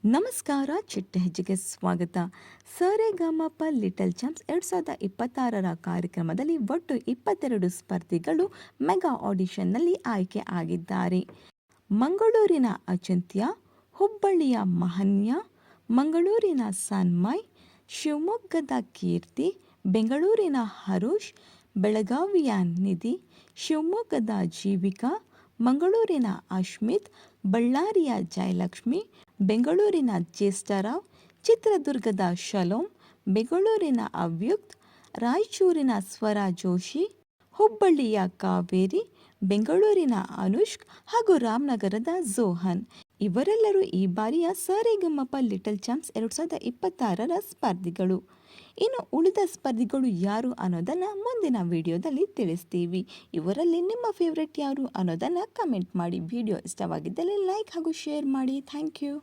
ನಮಸ್ಕಾರ, ಚಿಟ್ಟ ಹೆಜ್ಜೆಗೆ ಸ್ವಾಗತ. ಸರೆಗಮಪ ಲಿಟಲ್ ಚಾಂಪ್ಸ್ 2026ರ ಕಾರ್ಯಕ್ರಮದಲ್ಲಿ ಒಟ್ಟು 22 ಸ್ಪರ್ಧಿಗಳು ಮೆಗಾ ಆಡಿಷನ್ನಲ್ಲಿ ಆಯ್ಕೆ ಆಗಿದ್ದಾರೆ. ಮಂಗಳೂರಿನ ಅಚಿಂತ್ಯ, ಹುಬ್ಬಳ್ಳಿಯ ಮಹನ್ಯ, ಮಂಗಳೂರಿನ ಸನ್ಮಯ್, ಶಿವಮೊಗ್ಗದ ಕೀರ್ತಿ, ಬೆಂಗಳೂರಿನ ಹರುಷ್, ಬೆಳಗಾವಿಯ ನಿಧಿ, ಶಿವಮೊಗ್ಗದ ಜೀವಿಕಾ, ಮಂಗಳೂರಿನ ಅಶ್ಮಿತ್, ಬಳ್ಳಾರಿಯ ಜಯಲಕ್ಷ್ಮಿ, ಬೆಂಗಳೂರಿನ ಜ್ಯೇಷ್ಠರಾವ್, ಚಿತ್ರದುರ್ಗದ ಶಲೋಮ್, ಬೆಂಗಳೂರಿನ ಅವ್ಯಕ್ತ್, ರಾಯಚೂರಿನ ಸ್ವರಾ ಜೋಶಿ, ಹುಬ್ಬಳ್ಳಿಯ ಕಾವೇರಿ, ಬೆಂಗಳೂರಿನ ಅನುಷ್ಕ್ ಹಾಗೂ ರಾಮನಗರದ ಝೋಹನ್ ಇವರೆಲ್ಲರೂ ಈ ಬಾರಿಯ ಸರೆಗಮಪ ಲಿಟಲ್ ಚಾಂಪ್ಸ್ 2026ರ ಸ್ಪರ್ಧಿಗಳು. ಇನ್ನು ಉಳಿದ ಸ್ಪರ್ಧಿಗಳು ಯಾರು ಅನ್ನೋದನ್ನು ಮುಂದಿನ ವಿಡಿಯೋದಲ್ಲಿ ತಿಳಿಸ್ತೀವಿ. ಇವರಲ್ಲಿ ನಿಮ್ಮ ಫೇವ್ರೆಟ್ ಯಾರು ಅನ್ನೋದನ್ನು ಕಮೆಂಟ್ ಮಾಡಿ. ವಿಡಿಯೋ ಇಷ್ಟವಾಗಿದ್ದಲ್ಲಿ ಲೈಕ್ ಹಾಗೂ ಶೇರ್ ಮಾಡಿ. Thank you.